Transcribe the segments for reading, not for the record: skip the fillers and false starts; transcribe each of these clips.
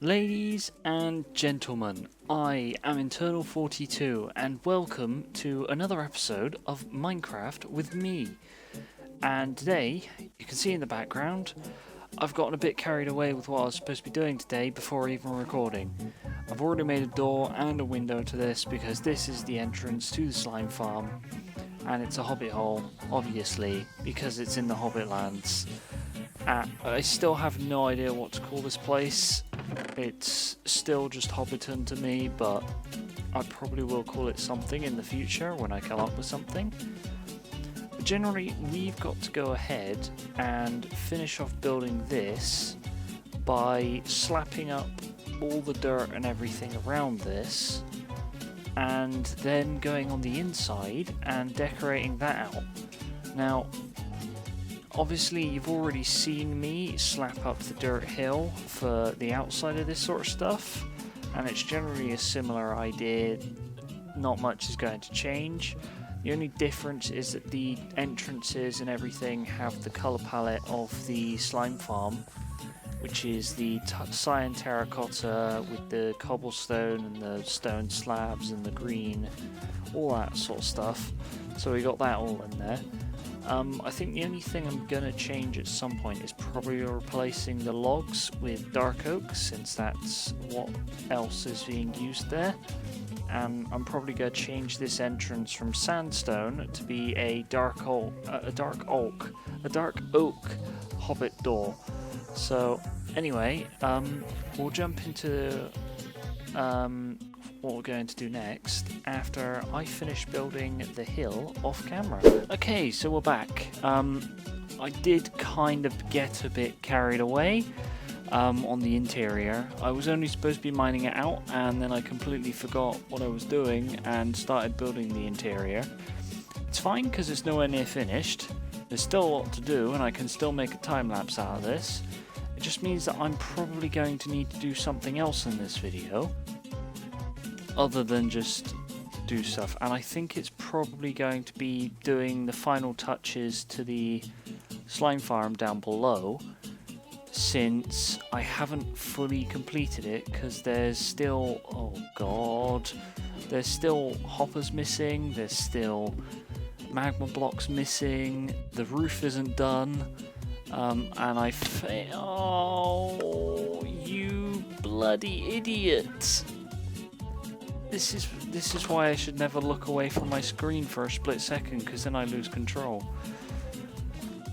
Ladies and gentlemen, I am Internal42 and welcome to another episode of Minecraft with me. And today, you can see in the background, I've gotten a bit carried away with what I was supposed to be doing today before even recording. I've already made a door and a window to this because this is the entrance to the slime farm. And it's a hobbit hole, obviously, because it's in the Hobbit lands. I still have no idea what to call this place. It's still just Hobbiton to me, but I probably will call it something in the future when I come up with something. But generally, we've got to go ahead and finish off building this by slapping up all the dirt and everything around this, and then going on the inside and decorating that out. Now, obviously you've already seen me slap up the dirt hill for the outside of this sort of stuff, and it's generally a similar idea. Not much is going to change. The only difference is that the entrances and everything have the colour palette of the slime farm, which is the cyan terracotta with the cobblestone and the stone slabs and the green, all that sort of stuff. So we got that all in there. I think the only thing I'm going to change at some point is probably replacing the logs with dark oak, since that's what else is being used there. And I'm probably going to change this entrance from sandstone to be a dark oak hobbit door. So anyway, we'll jump into what we're going to do next after I finish building the hill off camera. Okay, so we're back. I did kind of get a bit carried away on the interior. I was only supposed to be mining it out, and then I completely forgot what I was doing and started building the interior. It's fine because it's nowhere near finished. There's still a lot to do and I can still make a time lapse out of this. It just means that I'm probably going to need to do something else in this video other than just do stuff, and I think it's probably going to be doing the final touches to the slime farm down below, since I haven't fully completed it because there's still, oh god, there's still hoppers missing, there's still magma blocks missing, the roof isn't done, and oh, you bloody idiot! This is why I should never look away from my screen for a split second, because then I lose control.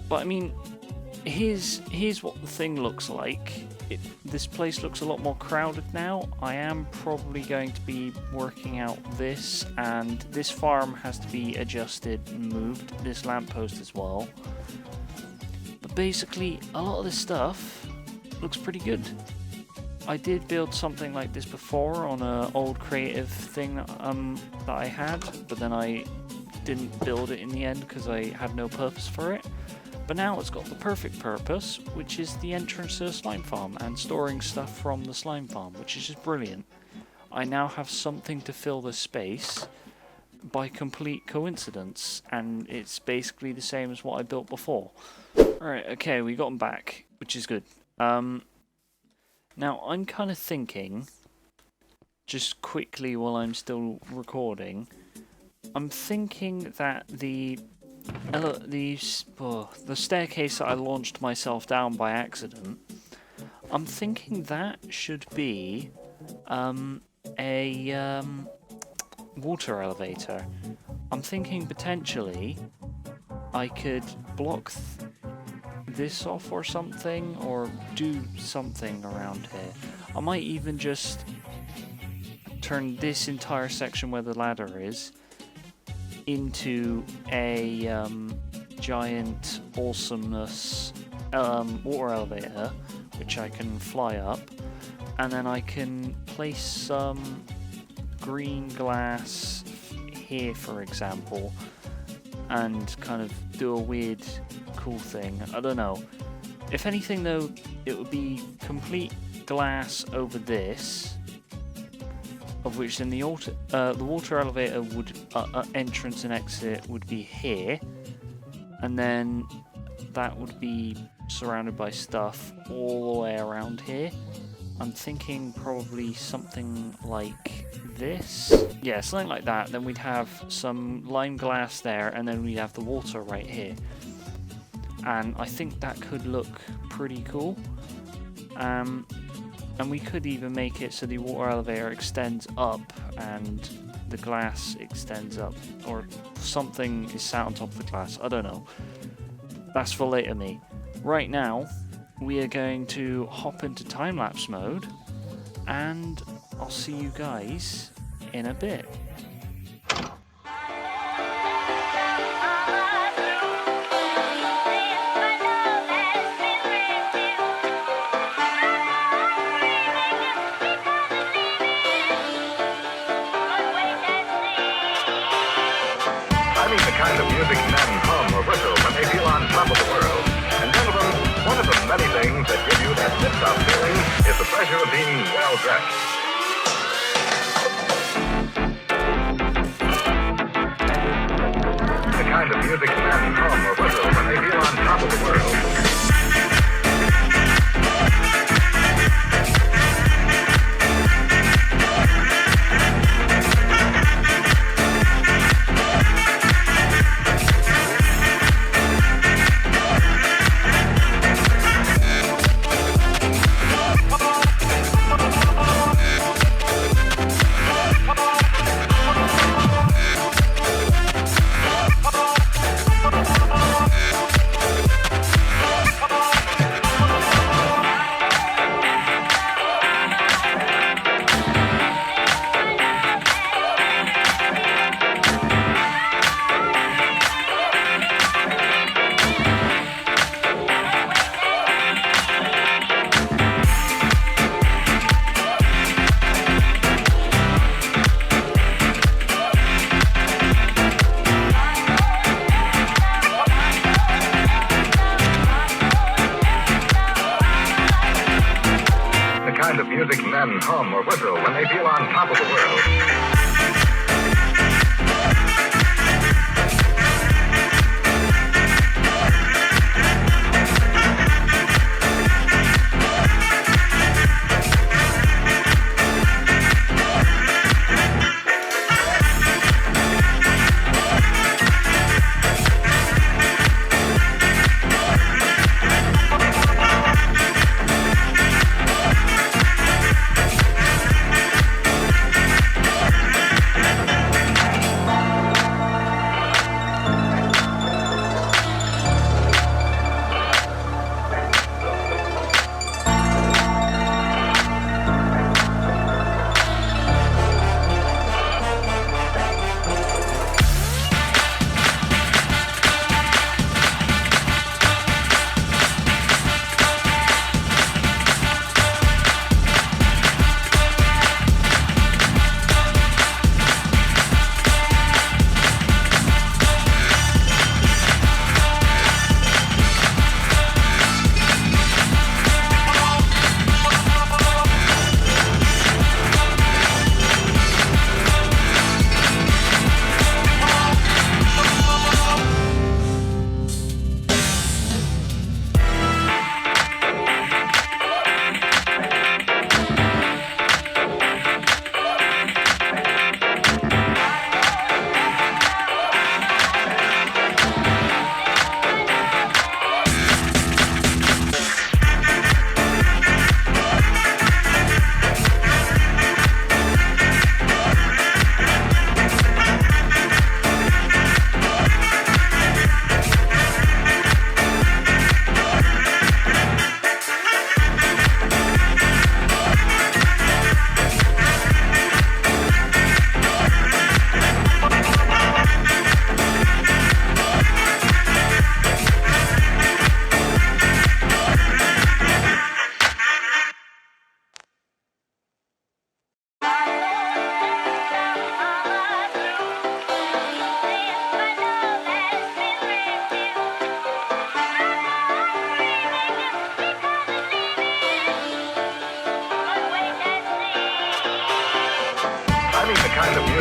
But I mean, here's what the thing looks like. This place looks a lot more crowded now. I am probably going to be working out this, and this farm has to be adjusted and moved, this lamppost as well. But basically, a lot of this stuff looks pretty good. I did build something like this before on an old creative thing that I had, but then I didn't build it in the end because I had no purpose for it. But now it's got the perfect purpose, which is the entrance to the slime farm and storing stuff from the slime farm, which is just brilliant. I now have something to fill the space by complete coincidence, and it's basically the same as what I built before. Alright, okay, we got them back, which is good. Now, I'm kind of thinking, just quickly while I'm still recording, I'm thinking that the staircase that I launched myself down by accident, I'm thinking that should be a water elevator. I'm thinking potentially I could block this off or something, or do something around here. I might even just turn this entire section where the ladder is into a giant awesomeness water elevator, which I can fly up, and then I can place some green glass here, for example, and kind of do a weird cool thing. I don't know. If anything though, it would be complete glass over this, of which then the water elevator would entrance and exit would be here, and then that would be surrounded by stuff all the way around here. I'm thinking probably something like this. Yeah, something like that. Then we'd have some lime glass there, and then we'd have the water right here. And I think that could look pretty cool. And we could even make it so the water elevator extends up and the glass extends up, or something is sat on top of the glass. I don't know. That's for later me. Right now, we are going to hop into time-lapse mode, and I'll see you guys in a bit. The kind of music men hum or whistle when they feel on top of the world. And gentlemen, one of the many things that give you that tip-top feeling is the pleasure of being well-dressed. The kind of music men hum or whistle when they feel on top of the world. The music men hum or whistle when they feel on top of the world.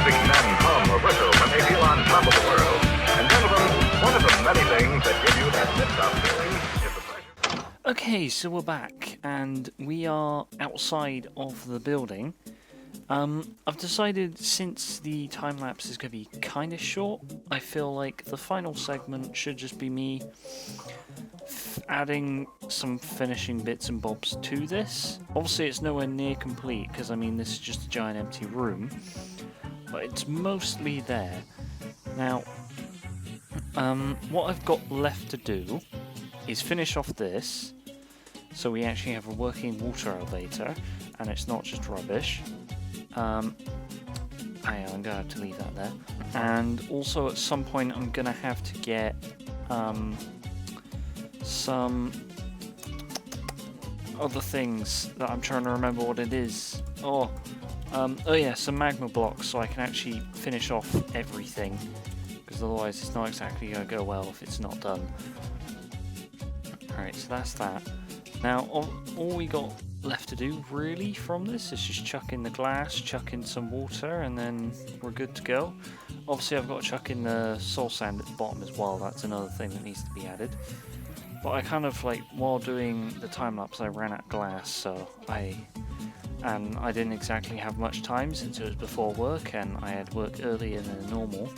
music men hum or whistle when they feel on top of the world. And gentlemen, one of the many things that give you that tip-top feeling is the pleasure. Okay, so we're back. and we are outside of the building. I've decided, since the time-lapse is going to be kind of short, I feel like the final segment should just be me adding some finishing bits and bobs to this. Obviously it's nowhere near complete, because I mean this is just a giant empty room, but it's mostly there. Now, what I've got left to do is finish off this, so we actually have a working water elevator, and it's not just rubbish. I'm going to have to leave that there. And also at some point I'm going to have to get some other things that I'm trying to remember what it is. Oh yeah, some magma blocks, so I can actually finish off everything, because otherwise it's not exactly going to go well if it's not done. Alright, so that's that. Now, all we got left to do really from this is just chuck in the glass, chuck in some water, and then we're good to go. Obviously I've got to chuck in the soul sand at the bottom as well. That's another thing that needs to be added. But I kind of, like, while doing the time-lapse I ran out of glass, so I didn't exactly have much time since it was before work, and I had work earlier than normal.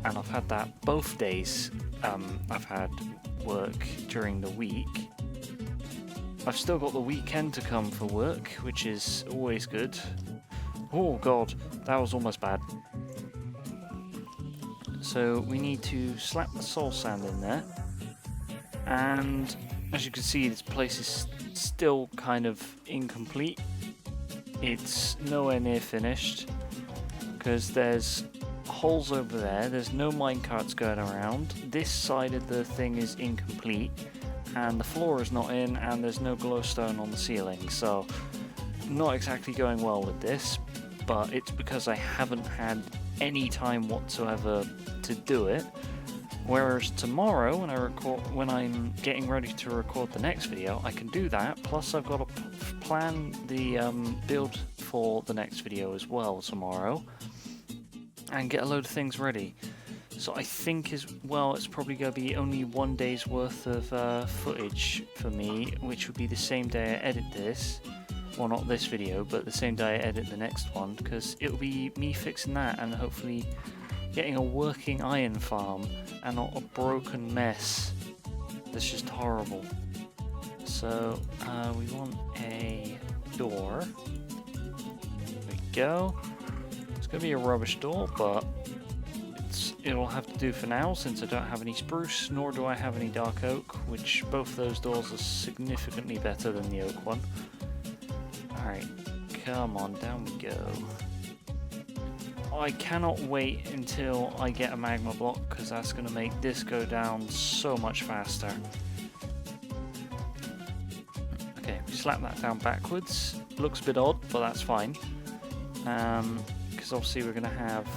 And I've had that both days. I've had work during the week. I've still got the weekend to come for work, which is always good. Oh god, that was almost bad. So we need to slap the soul sand in there. And as you can see, this place is still kind of incomplete. It's nowhere near finished, because there's holes over there, there's no minecarts going around, this side of the thing is incomplete, and the floor is not in, and there's no glowstone on the ceiling, so not exactly going well with this, but it's because I haven't had any time whatsoever to do it. Whereas tomorrow, when I'm getting ready to record the next video, I can do that, plus I've got to plan the build for the next video as well tomorrow, and get a load of things ready. So I think as well it's probably going to be only 1 day's worth of footage for me, which would be the same day I edit this. Well, not this video, but the same day I edit the next one, because it'll be me fixing that and hopefully getting a working iron farm and not a broken mess that's just horrible. So we want a door. There we go. It's going to be a rubbish door, but it'll have to do for now, since I don't have any spruce, nor do I have any dark oak, which both those doors are significantly better than the oak one. Alright, come on, down we go. I cannot wait until I get a magma block, because that's going to make this go down so much faster. Okay, we slap that down backwards. Looks a bit odd, but that's fine. Because obviously we're going to have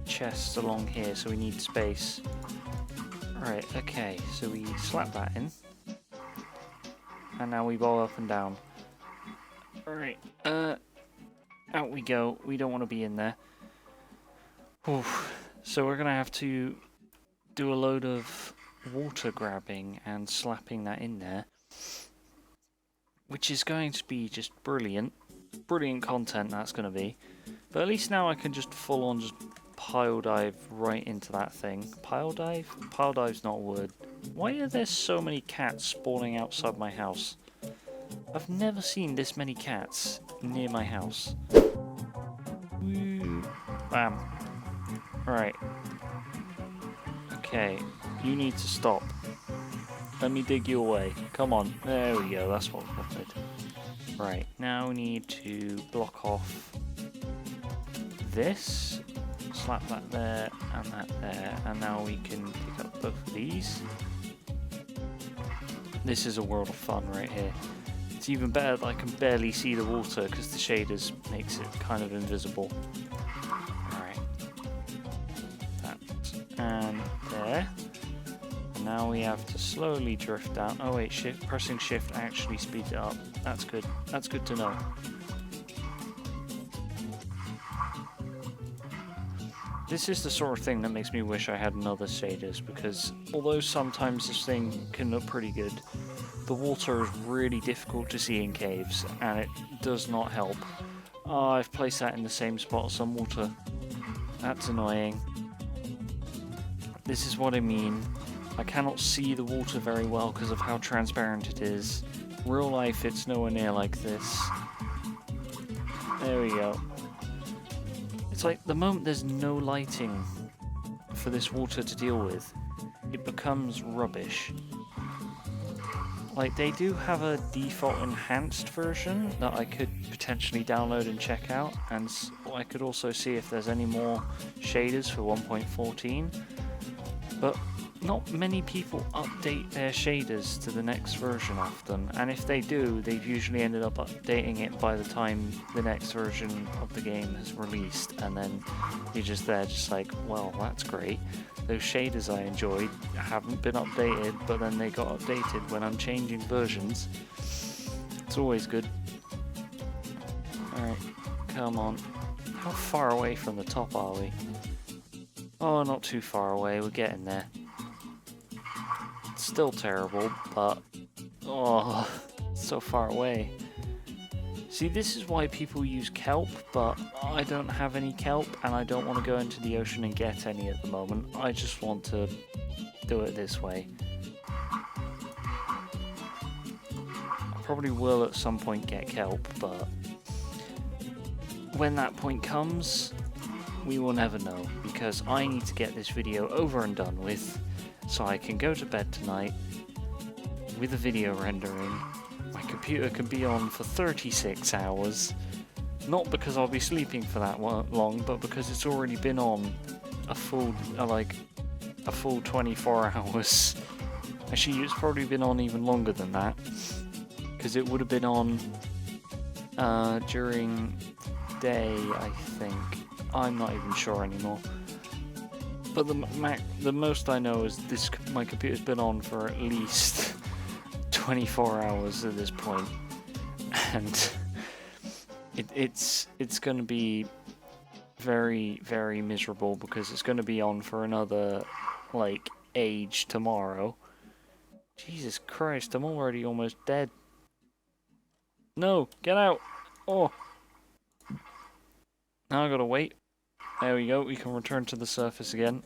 chests along here, so we need space. Alright, okay, so we slap that in. And now we bowl up and down. Alright, out we go. We don't want to be in there. Oof. So we're going to have to do a load of water grabbing and slapping that in there, which is going to be just brilliant. Brilliant content that's going to be. But at least now I can just full on just pile dive right into that thing. Pile dive? Pile dive's not a word. Why are there so many cats spawning outside my house? I've never seen this many cats near my house. Woo. Bam. Right. Okay, you need to stop. Let me dig you away. Come on. There we go, that's what we wanted. Right, now we need to block off this. Slap that there and that there. And now we can pick up both of these. This is a world of fun right here. It's even better that I can barely see the water because the shaders makes it kind of invisible. Alright. That. And there. And now we have to slowly drift down. Oh wait, pressing shift actually speeds it up. That's good. That's good to know. This is the sort of thing that makes me wish I had another shaders, because although sometimes this thing can look pretty good, the water is really difficult to see in caves, and it does not help. Oh, I've placed that in the same spot as some water. That's annoying. This is what I mean. I cannot see the water very well because of how transparent it is. Real life, it's nowhere near like this. There we go. It's like the moment there's no lighting for this water to deal with, it becomes rubbish. Like, they do have a default enhanced version that I could potentially download and check out, and I could also see if there's any more shaders for 1.14, but not many people update their shaders to the next version often, and if they do, they've usually ended up updating it by the time the next version of the game has released, and then you're just there just like, well, that's great. Those shaders I enjoyed haven't been updated, but then they got updated when I'm changing versions. It's always good. Alright, come on. How far away from the top are we? Oh, not too far away, we're getting there. It's still terrible, but... oh, so far away. See, this is why people use kelp, but I don't have any kelp, and I don't want to go into the ocean and get any at the moment. I just want to do it this way. I probably will at some point get kelp, but when that point comes, we will never know, because I need to get this video over and done with, so I can go to bed tonight with the video rendering. My computer can be on for 36 hours, not because I'll be sleeping for that long, but because it's already been on a full 24 hours. Actually, it's probably been on even longer than that, because it would have been on during day, I think. I'm not even sure anymore. But the most I know is my computer's been on for at least 24 hours at this point, and it's going to be very, very miserable because it's going to be on for another like age tomorrow. Jesus Christ, I'm already almost dead. No, get out! Oh, now I gotta wait. There we go. We can return to the surface again.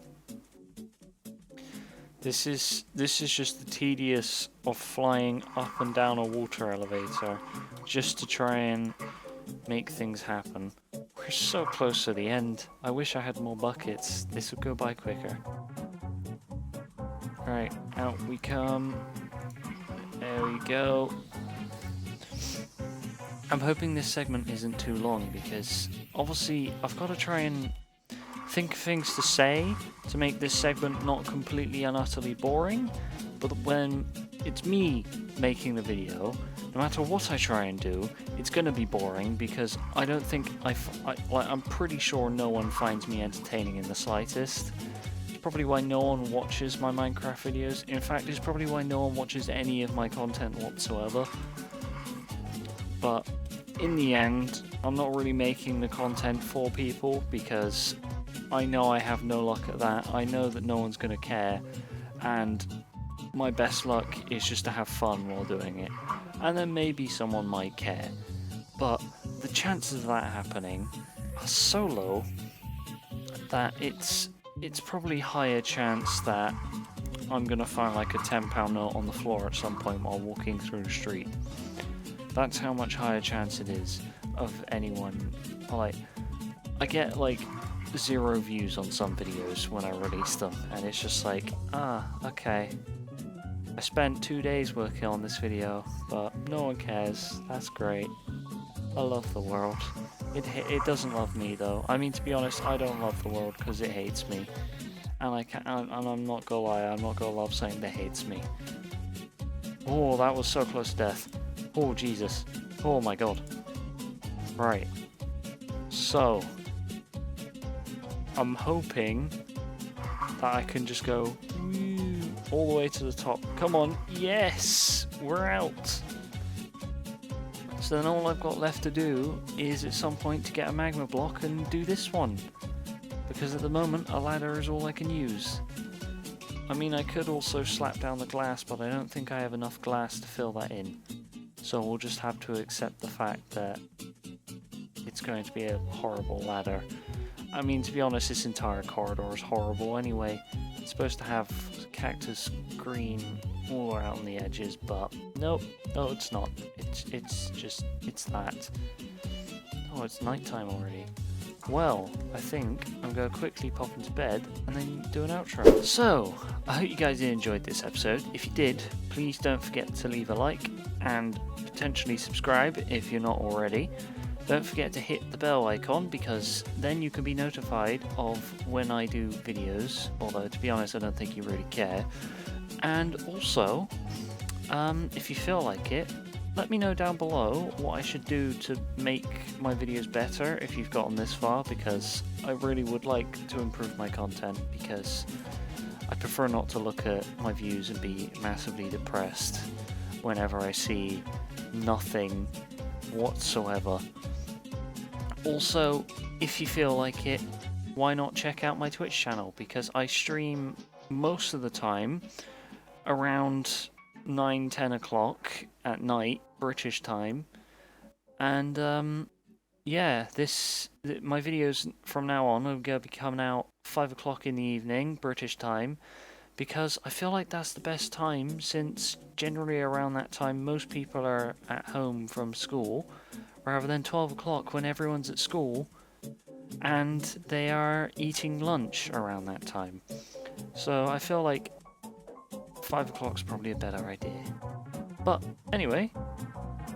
This is just the tedious of flying up and down a water elevator just to try and make things happen. We're so close to the end. I wish I had more buckets. This would go by quicker. Alright, out we come. There we go. I'm hoping this segment isn't too long because obviously I've got to try and think of things to say to make this segment not completely and utterly boring, but when it's me making the video, no matter what I try and do, it's going to be boring because I don't think I'm pretty sure no one finds me entertaining in the slightest. It's probably why no one watches my Minecraft videos. In fact, it's probably why no one watches any of my content whatsoever. But in the end, I'm not really making the content for people because I know I have no luck at that. I know that no one's going to care, and my best luck is just to have fun while doing it. And then maybe someone might care. But the chances of that happening are so low that it's probably higher chance that I'm going to find like a £10 note on the floor at some point while walking through the street. That's how much higher chance it is of anyone. Like, I get like 0 views on some videos when I release them, and it's just like, okay. I spent 2 days working on this video, but no one cares. That's great. I love the world. It doesn't love me though. I mean, to be honest, I don't love the world because it hates me, and I'm not gonna lie. I'm not gonna love something that hates me. Oh, that was so close to death. Oh Jesus. Oh my god. Right. So I'm hoping that I can just go all the way to the top. Come on. Yes! We're out. So then all I've got left to do is at some point to get a magma block and do this one. Because at the moment a ladder is all I can use. I mean, I could also slap down the glass, but I don't think I have enough glass to fill that in. So we'll just have to accept the fact that it's going to be a horrible ladder. I mean, to be honest, this entire corridor is horrible anyway. It's supposed to have cactus green all around the edges, but nope, no, it's not. It's that. Oh, it's nighttime already. Well, I think I'm going to quickly pop into bed and then do an outro. So, I hope you guys enjoyed this episode. If you did, please don't forget to leave a like and potentially subscribe if you're not already. Don't forget to hit the bell icon because then you can be notified of when I do videos, although to be honest I don't think you really care. And also, if you feel like it, let me know down below what I should do to make my videos better if you've gotten this far, because I really would like to improve my content, because I prefer not to look at my views and be massively depressed whenever I see nothing whatsoever. Also, if you feel like it, why not check out my Twitch channel, because I stream most of the time around 9-10 o'clock at night, British time, and yeah, my videos from now on are going to be coming out 5 o'clock in the evening, British time, because I feel like that's the best time, since generally around that time most people are at home from school, rather than 12 o'clock when everyone's at school and they are eating lunch around that time. So I feel like 5 o'clock's probably a better idea. But anyway,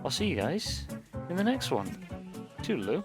I'll see you guys in the next one. Toodaloo.